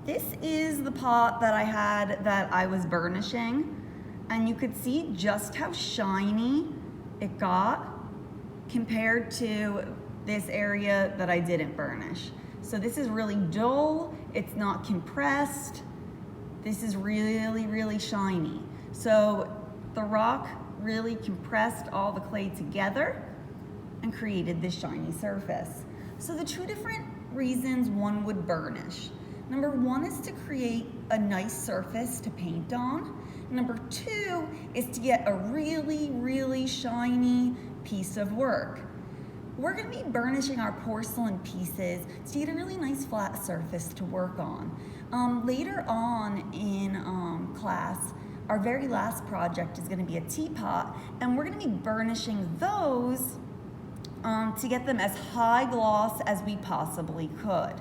This is the pot that I had that I was burnishing, and you could see just how shiny it got compared to this area that I didn't burnish. So this is really dull, it's not compressed. This is really, really shiny. So the rock really compressed all the clay together and created this shiny surface. So the two different reasons one would burnish. Number one is to create a nice surface to paint on. Number two is to get a really, really shiny piece of work. We're going to be burnishing our porcelain pieces to get a really nice flat surface to work on. Later on in class, our very last project is going to be a teapot, and we're going to be burnishing those to get them as high gloss as we possibly could.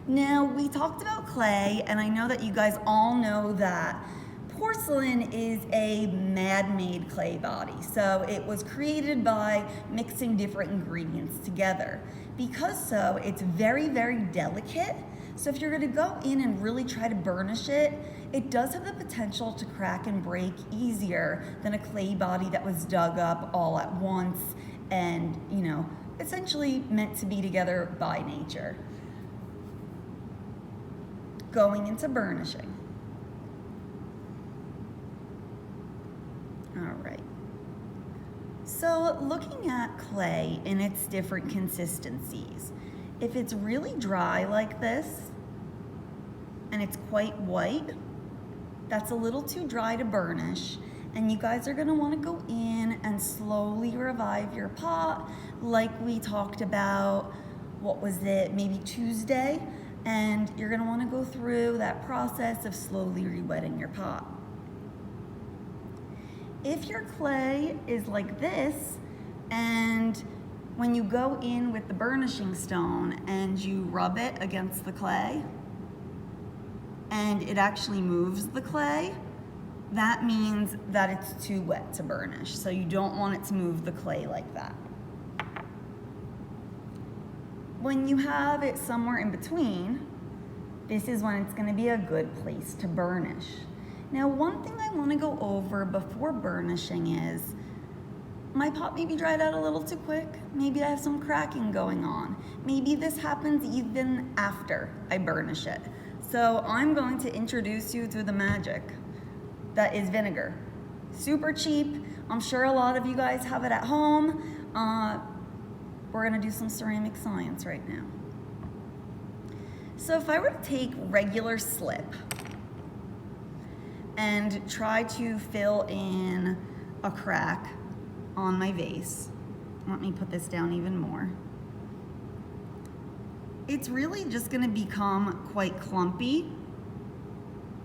Now, we talked about clay, and I know that you guys all know that porcelain is a man-made clay body. So it was created by mixing different ingredients together. Because so, it's very, very delicate. So if you're gonna go in and really try to burnish it, it does have the potential to crack and break easier than a clay body that was dug up all at once and, essentially meant to be together by nature. Going into burnishing. All right. So looking at clay in its different consistencies, if it's really dry like this and it's quite white, that's a little too dry to burnish, and you guys are gonna wanna go in and slowly revive your pot like we talked about, maybe Tuesday, and you're gonna wanna go through that process of slowly re-wetting your pot. If your clay is like this, and when you go in with the burnishing stone and you rub it against the clay, and it actually moves the clay, that means that it's too wet to burnish. So you don't want it to move the clay like that. When you have it somewhere in between, this is when it's gonna be a good place to burnish. Now, one thing I wanna go over before burnishing is, my pot maybe dried out a little too quick. Maybe I have some cracking going on. Maybe this happens even after I burnish it. So I'm going to introduce you to the magic that is vinegar. Super cheap. I'm sure a lot of you guys have it at home. We're gonna do some ceramic science right now. So if I were to take regular slip and try to fill in a crack on my vase, let me put this down even more. It's really just gonna become quite clumpy,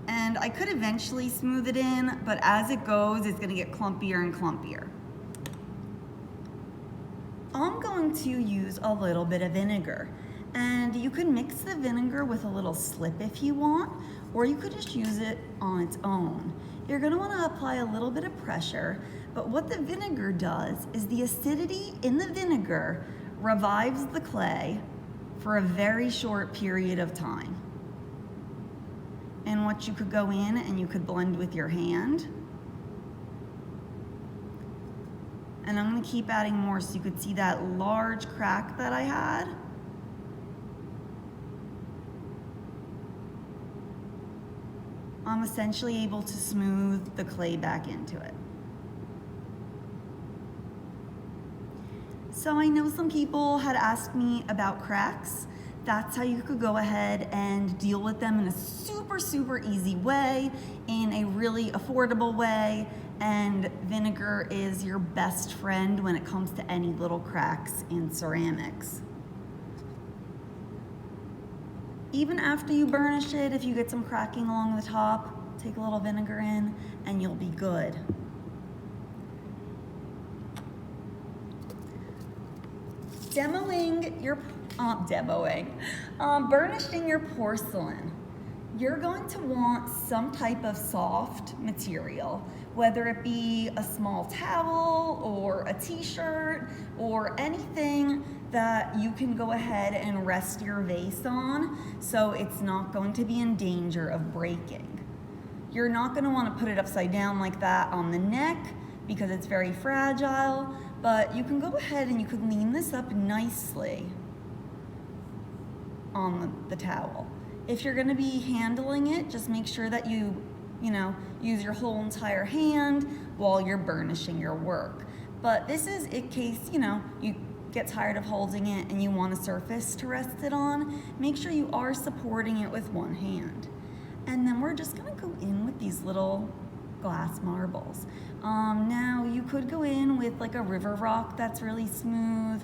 and I could eventually smooth it in, but as it goes, it's gonna get clumpier and clumpier. I'm going to use a little bit of vinegar, and you could mix the vinegar with a little slip if you want, or you could just use it on its own. You're gonna wanna apply a little bit of pressure, but what the vinegar does is the acidity in the vinegar revives the clay for a very short period of time. And what you could go in and you could blend with your hand. And I'm gonna keep adding more so you could see that large crack that I had. I'm essentially able to smooth the clay back into it. So I know some people had asked me about cracks. That's how you could go ahead and deal with them in a super, super easy way, in a really affordable way, and vinegar is your best friend when it comes to any little cracks in ceramics. Even after you burnish it, if you get some cracking along the top, take a little vinegar in and you'll be good. Burnishing your porcelain. you're going to want some type of soft material, whether it be a small towel or a t-shirt or anything that you can go ahead and rest your vase on so it's not going to be in danger of breaking. You're not going to want to put it upside down like that on the neck because it's very fragile, but you can go ahead and you could lean this up nicely on the towel. If you're going to be handling it, just make sure that you use your whole entire hand while you're burnishing your work. But this is in case, you get tired of holding it and you want a surface to rest it on, make sure you are supporting it with one hand. And then we're just gonna go in with these little glass marbles. Now you could go in with like a river rock that's really smooth.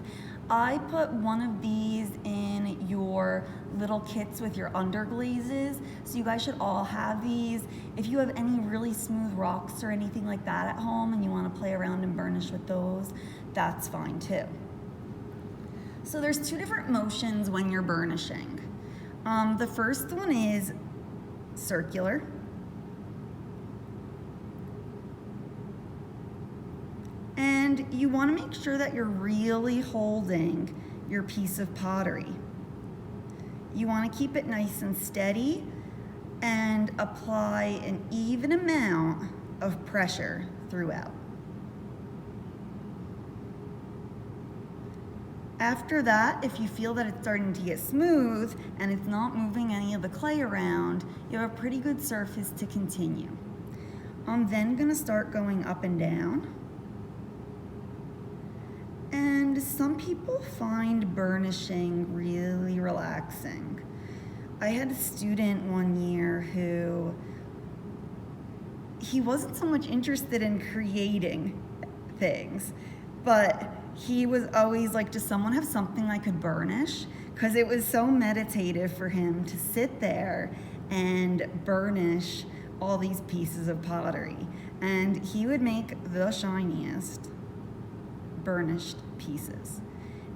I put one of these in your little kits with your underglazes, so you guys should all have these. If you have any really smooth rocks or anything like that at home and you want to play around and burnish with those, that's fine too. So there's two different motions when you're burnishing. The first one is circular. And you want to make sure that you're really holding your piece of pottery. You want to keep it nice and steady and apply an even amount of pressure throughout. After that, if you feel that it's starting to get smooth and it's not moving any of the clay around, you have a pretty good surface to continue. I'm then going to start going up and down. And some people find burnishing really relaxing. I had a student one year who, he wasn't so much interested in creating things, but he was always like, does someone have something I could burnish? Because it was so meditative for him to sit there and burnish all these pieces of pottery. And he would make the shiniest burnished pieces.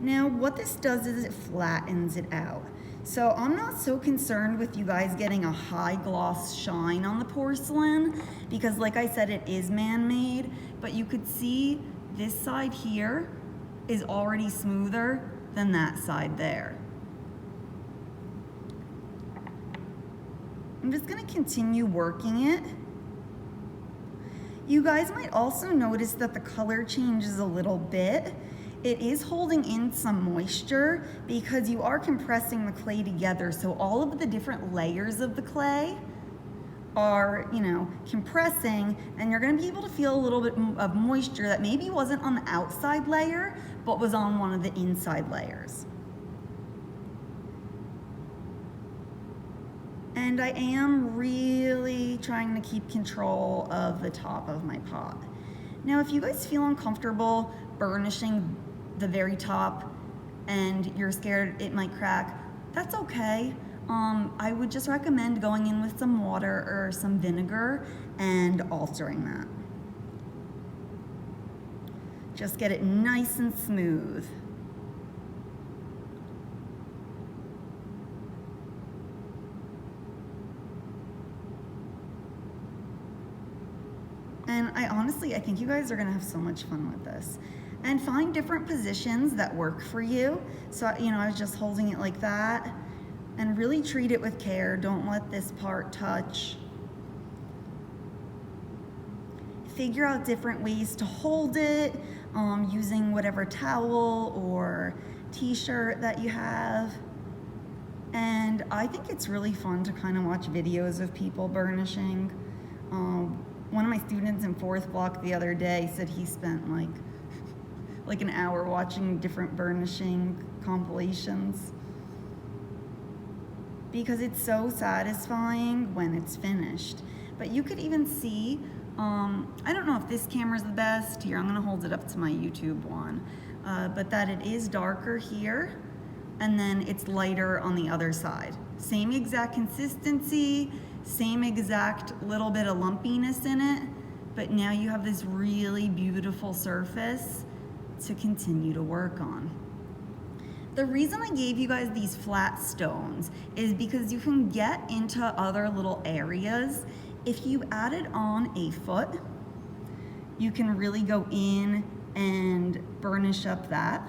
Now what this does is it flattens it out. So I'm not so concerned with you guys getting a high gloss shine on the porcelain because like I said, it is man-made, but you could see this side here is already smoother than that side there. I'm just gonna continue working it. You guys might also notice that the color changes a little bit. It is holding in some moisture because you are compressing the clay together. So all of the different layers of the clay are, compressing, and you're gonna be able to feel a little bit of moisture that maybe wasn't on the outside layer, but was on one of the inside layers. And I am really trying to keep control of the top of my pot. Now, if you guys feel uncomfortable burnishing the very top and you're scared it might crack, that's okay. I would just recommend going in with some water or some vinegar and altering that. Just get it nice and smooth. And I think you guys are gonna have so much fun with this. And find different positions that work for you. So, I was just holding it like that, and really treat it with care. Don't let this part touch. Figure out different ways to hold it, using whatever towel or t-shirt that you have. And I think it's really fun to kind of watch videos of people burnishing. One of my students in 4th block the other day said he spent like an hour watching different burnishing compilations because it's so satisfying when it's finished. But you could even see, I don't know if this camera's the best. Here, I'm gonna hold it up to my YouTube one, but that it is darker here and then it's lighter on the other side. Same exact consistency, same exact little bit of lumpiness in it, but now you have this really beautiful surface to continue to work on. The reason I gave you guys these flat stones is because you can get into other little areas. If you added on a foot, you can really go in and burnish up that.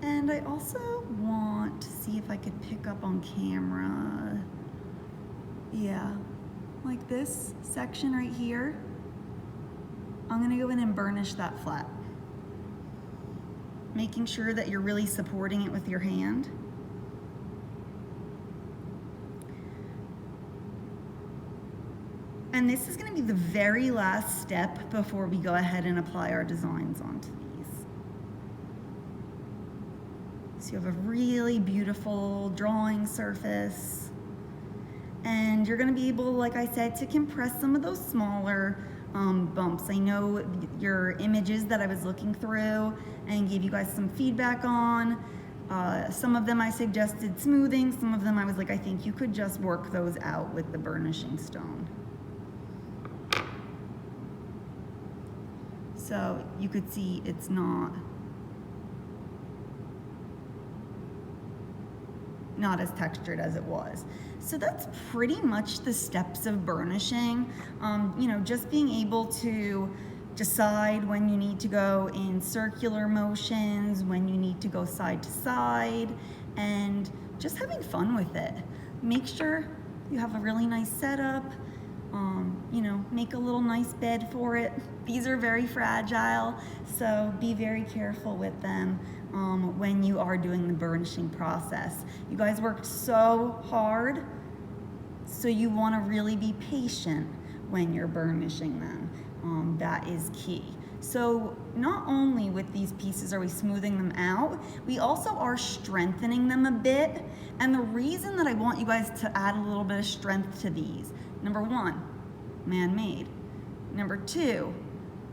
And I also want to see if I could pick up on camera. Yeah, like this section right here. I'm gonna go in and burnish that flat. Making sure that you're really supporting it with your hand. And this is gonna be the very last step before we go ahead and apply our designs onto these. So you have a really beautiful drawing surface. And you're gonna be able, like I said, to compress some of those smaller bumps. I know your images that I was looking through and gave you guys some feedback on. Some of them I suggested smoothing, some of them I was like, I think you could just work those out with the burnishing stone. So you could see it's not as textured as it was. So that's pretty much the steps of burnishing. You know, just being able to decide when you need to go in circular motions, when you need to go side to side, and just having fun with it. Make sure you have a really nice setup. You know, make a little nice bed for it. These are very fragile, so be very careful with them when you are doing the burnishing process. You guys worked so hard, so you want to really be patient when you're burnishing them. That is key. So not only with these pieces are we smoothing them out, we also are strengthening them a bit. And the reason that I want you guys to add a little bit of strength to these, number one, man-made. Number two,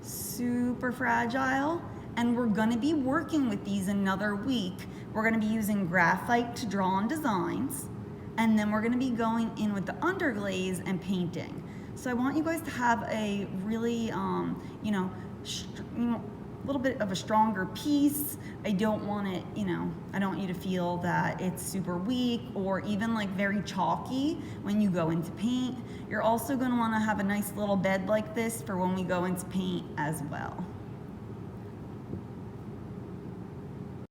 super fragile. And we're gonna be working with these another week. We're gonna be using graphite to draw on designs. And then we're gonna be going in with the underglaze and painting. So I want you guys to have a really, you know, a little bit of a stronger piece. I don't want it, you know, I don't want you to feel that it's super weak or even like very chalky when you go into paint. You're also gonna wanna have a nice little bed like this for when we go into paint as well.